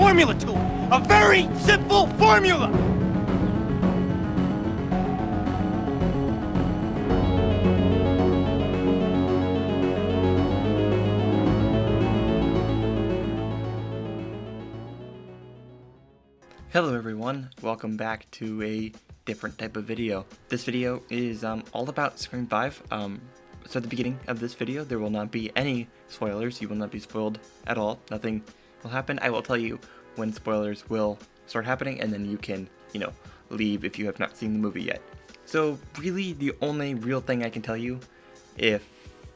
formula to it. A very simple formula. Hello everyone, welcome back to a different type of video. This video is all about Scream 5. So at the beginning of this video there will not be any spoilers. You will not be spoiled at all. Nothing will happen. I will tell you when spoilers will start happening, and then you can, leave if you have not seen the movie yet. So really the only real thing I can tell you if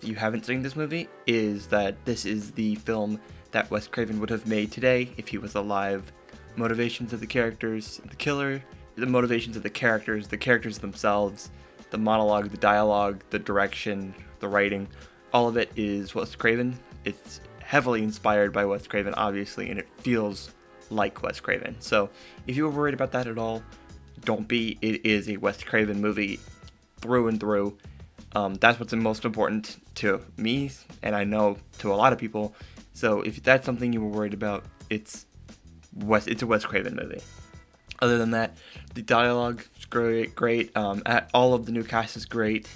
you haven't seen this movie is that this is the film that Wes Craven would have made today if he was alive. Motivations of the characters, the killer, the motivations of the characters themselves, the monologue, the dialogue, the direction, the writing, all of it is Wes Craven. It's heavily inspired by Wes Craven, obviously, and it feels like Wes Craven. So if you were worried about that at all, don't be. It is a Wes Craven movie through and through. That's what's most important to me, and I know to a lot of people. So if that's something you were worried about, it's a Wes Craven movie. Other than that, the dialogue is great. All of the new cast is great.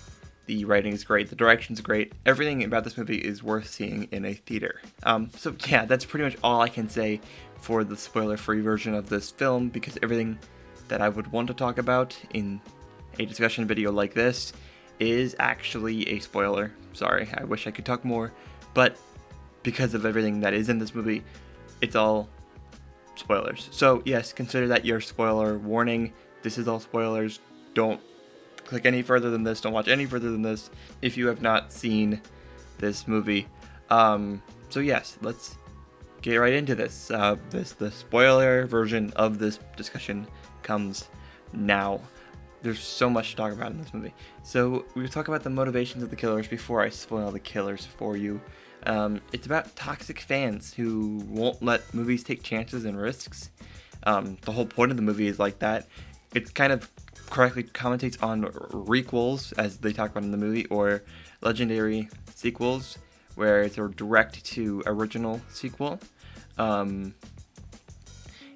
The writing is great. The direction is great. Everything about this movie is worth seeing in a theater. So yeah, that's pretty much all I can say for the spoiler-free version of this film, because everything that I would want to talk about in a discussion video like this is actually a spoiler. Sorry, I wish I could talk more, but because of everything that is in this movie, it's all spoilers. So yes, consider that your spoiler warning. This is all spoilers. Don't click any further than this. Don't watch any further than this if you have not seen this movie. So yes, let's get right into this. The spoiler version of this discussion comes now. There's so much to talk about in this movie. So we'll talk about the motivations of the killers before I spoil the killers for you. It's about toxic fans who won't let movies take chances and risks. The whole point of the movie is like that. It kind of correctly commentates on requels, as they talk about in the movie, or legendary sequels, where it's a direct to original sequel.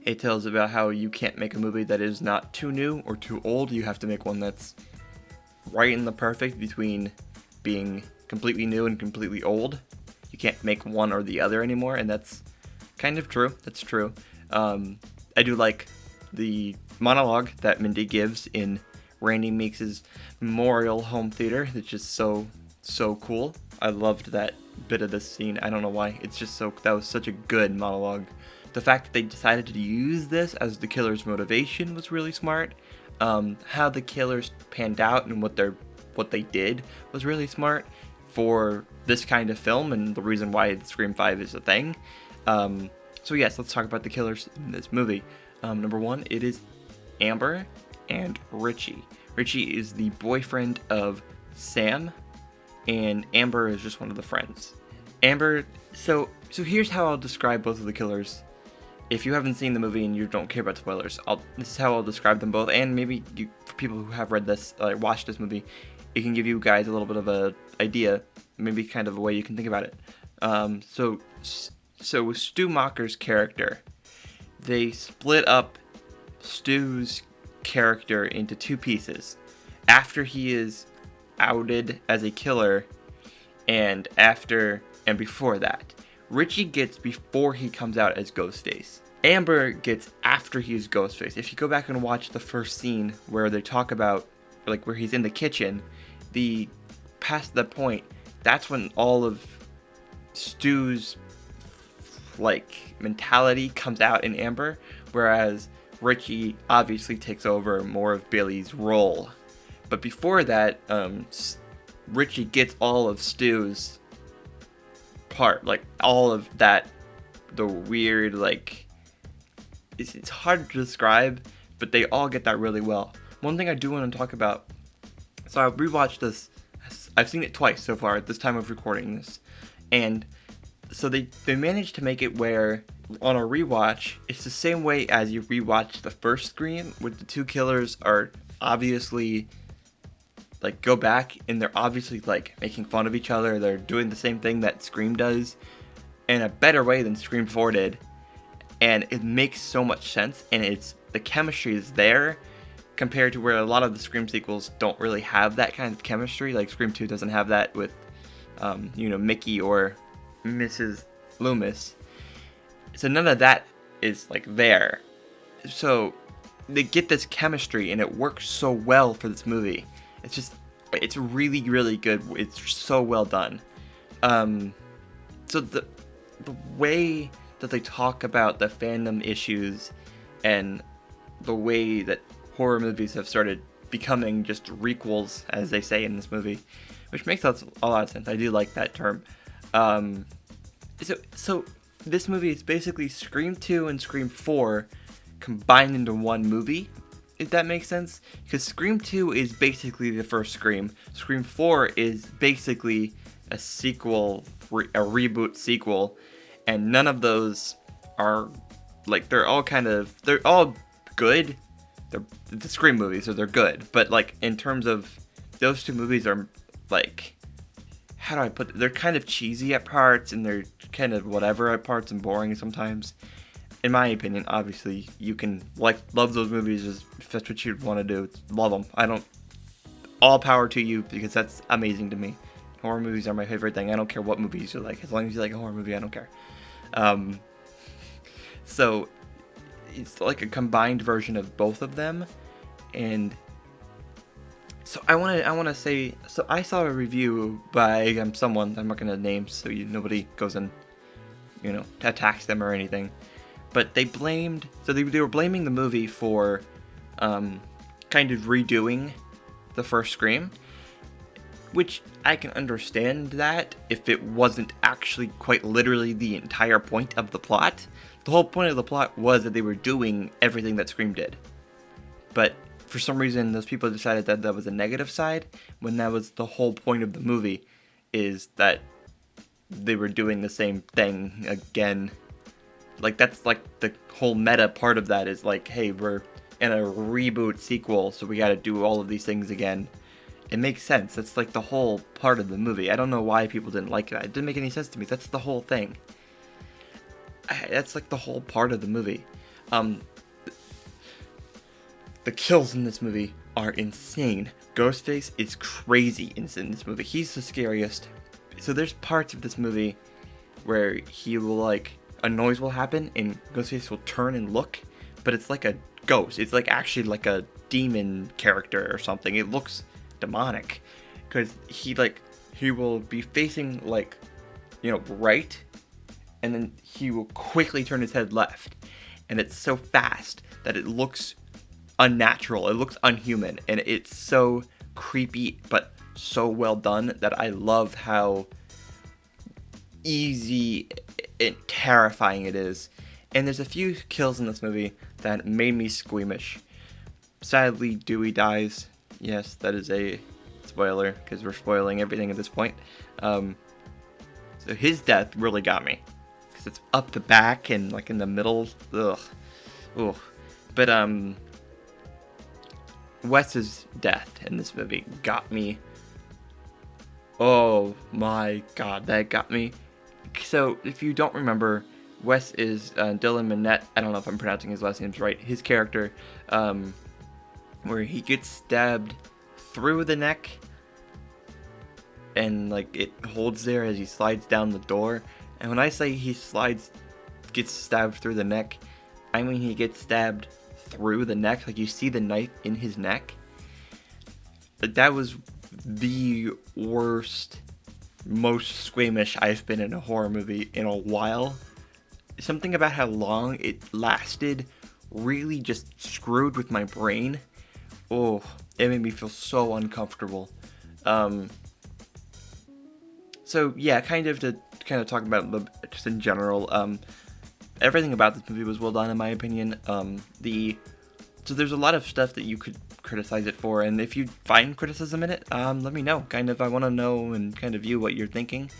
It tells about how you can't make a movie that is not too new or too old. You have to make one that's right in the perfect between being completely new and completely old. You can't make one or the other anymore, and that's kind of true. That's true. I do like the monologue that Mindy gives in Randy Meeks' Memorial Home Theater. It's just so cool. I loved that bit of this scene. I don't know why. It's just that was such a good monologue. The fact that they decided to use this as the killer's motivation was really smart. How the killers panned out and what they did was really smart for this kind of film, and the reason why Scream 5 is a thing. So yes, let's talk about the killers in this movie. Number one, it is Amber and Richie. Richie is the boyfriend of Sam, and Amber is just one of the friends. Amber, so here's how I'll describe both of the killers. If you haven't seen the movie and you don't care about spoilers, this is how I'll describe them both, and maybe for people who have read this, watched this movie, it can give you guys a little bit of a idea, maybe kind of a way you can think about it. So with Stu Macher's character, they split up Stu's character into two pieces. After he is outed as a killer, and before that. Richie gets before he comes out as Ghostface. Amber gets after he's Ghostface. If you go back and watch the first scene where they talk about, where he's in the kitchen, past that point, that's when all of Stu's mentality comes out in Amber, whereas Richie obviously takes over more of Billy's role. But before that, Richie gets all of Stu's part, all of that, the weird, it's hard to describe, but they all get that really well. One thing I do want to talk about, so I rewatched this, I've seen it twice so far at this time of recording this, and so they managed to make it where on a rewatch, it's the same way as you rewatch the first Scream, where the two killers are obviously go back and they're obviously making fun of each other. They're doing the same thing that Scream does in a better way than Scream 4 did. and it makes so much sense, and the chemistry is there compared to where a lot of the Scream sequels don't really have that kind of chemistry. Like Scream 2 doesn't have that with, Mickey or Mrs. Loomis. So none of that is like there. So they get this chemistry, and it works so well for this movie. It's really, really good. It's so well done. So the way that they talk about the fandom issues and the way that horror movies have started becoming just requels, as they say in this movie, which makes a lot of sense. I do like that term. So this movie is basically Scream 2 and Scream 4 combined into one movie, if that makes sense. Because Scream 2 is basically the first Scream. Scream 4 is basically a sequel, a reboot sequel, and none of those are, like, they're all good. They're the Scream movies, so they're good. But, like, in terms of, those two movies are, like, how do I put it? They're kind of cheesy at parts, and they're kind of whatever at parts, and boring sometimes. In my opinion, obviously, you can, love those movies if that's what you'd want to do. Love them. All power to you, because that's amazing to me. Horror movies are my favorite thing. I don't care what movies you like. As long as you like a horror movie, I don't care. So it's like a combined version of both of them, and so I want to say, so I saw a review by someone I'm not gonna name, so nobody goes and attacks them or anything, but they were blaming the movie for kind of redoing the first Scream, which I can understand that if it wasn't actually quite literally the entire point of the plot. The whole point of the plot was that they were doing everything that Scream did. But for some reason, those people decided that that was a negative side, when that was the whole point of the movie, is that they were doing the same thing again. Like, that's like the whole meta part of that is like, hey, we're in a reboot sequel, so we gotta do all of these things again. It makes sense. That's like the whole part of the movie. I don't know why people didn't like that. It didn't make any sense to me. That's the whole thing. That's like the whole part of the movie. The kills in this movie are insane. Ghostface is crazy in this movie. He's the scariest. So there's parts of this movie where he will, a noise will happen and Ghostface will turn and look, but it's like a ghost. It's like actually like a demon character or something. It looks demonic because he will be facing right, and then he will quickly turn his head left, and it's so fast that it looks unnatural. It looks unhuman, and it's so creepy but so well done that I love how easy and terrifying it is. And there's a few kills in this movie that made me squeamish. Sadly, Dewey dies. Yes, that is a spoiler, because we're spoiling everything at this point. So his death really got me, because it's up the back and in the middle. Ugh. But Wes's death in this movie got me. Oh my god, that got me. So if you don't remember, Wes is Dylan Minnette. I don't know if I'm pronouncing his last names right. His character, where he gets stabbed through the neck, and it holds there as he slides down the door. And when I say gets stabbed through the neck, I mean he gets stabbed through the neck. You see the knife in his neck. That was the worst, most squeamish I've been in a horror movie in a while. Something about how long it lasted really just screwed with my brain. Oh, it made me feel so uncomfortable. So yeah, to talk about just in general, everything about this movie was well done in my opinion. So there's a lot of stuff that you could criticize it for, and if you find criticism in it, let me know. I want to know and view what you're thinking.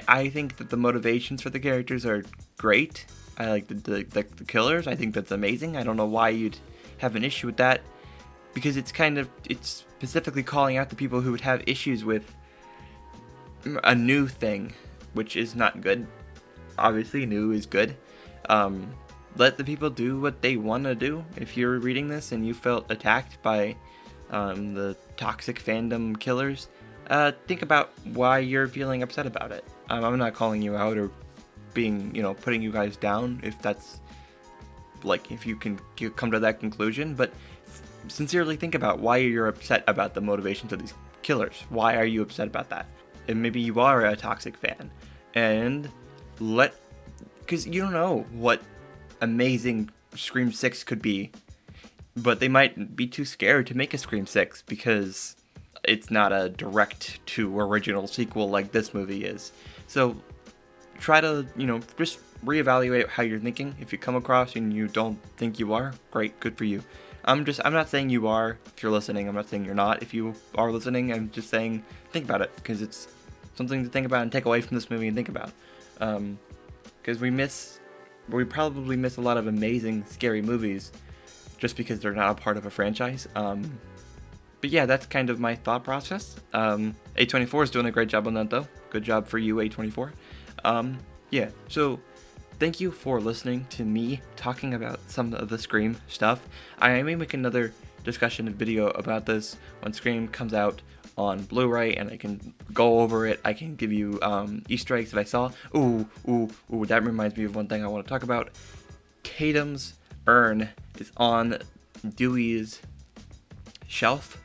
I think that the motivations for the characters are great. I like the killers. I think that's amazing. I don't know why you'd have an issue with that, because it's specifically calling out the people who would have issues with a new thing, which is not good. obviously new is good. Let the people do what they want to do. If you're reading this and you felt attacked by the toxic fandom killers, think about why you're feeling upset about it. I'm not calling you out or being, putting you guys down if that's, like, if you can come to that conclusion, but sincerely think about why you're upset about the motivations of these killers. Why are you upset about that? And maybe you are a toxic fan. And because you don't know what amazing Scream 6 could be, but they might be too scared to make a Scream 6 because it's not a direct to original sequel like this movie is. So try to, just reevaluate how you're thinking. If you come across and you don't think you are, great, good for you. I'm not saying you are if you're listening. I'm not saying you're not if you are listening. I'm just saying think about it, because it's something to think about and take away from this movie and think about. Because we probably miss a lot of amazing, scary movies just because they're not a part of a franchise. But yeah, that's kind of my thought process. A24 is doing a great job on that, though. Good job for you, A24. Yeah, so thank you for listening to me talking about some of the Scream stuff. I may make another discussion video about this when Scream comes out on Blu-ray, and I can go over it. I can give you Easter eggs that I saw. Ooh, that reminds me of one thing I want to talk about. Tatum's urn is on Dewey's shelf,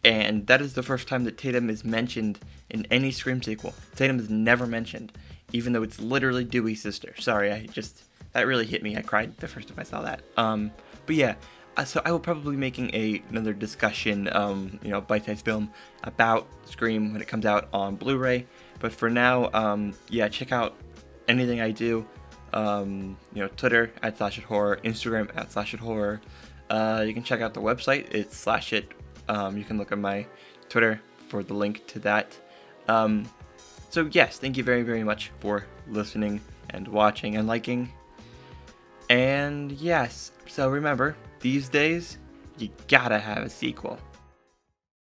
and that is the first time that Tatum is mentioned in any Scream sequel. Tatum is never mentioned, even though it's literally Dewey's sister. Sorry, that really hit me. I cried the first time I saw that. But yeah, so I will probably be making another discussion, bite-sized film about Scream when it comes out on Blu-ray. But for now, yeah, check out anything I do. Twitter at @slashithorror, Instagram at @slashithorror. You can check out the website. It's /it. You can look at my Twitter for the link to that. So yes, thank you very, very much for listening and watching and liking. And yes, so remember, these days, you gotta have a sequel.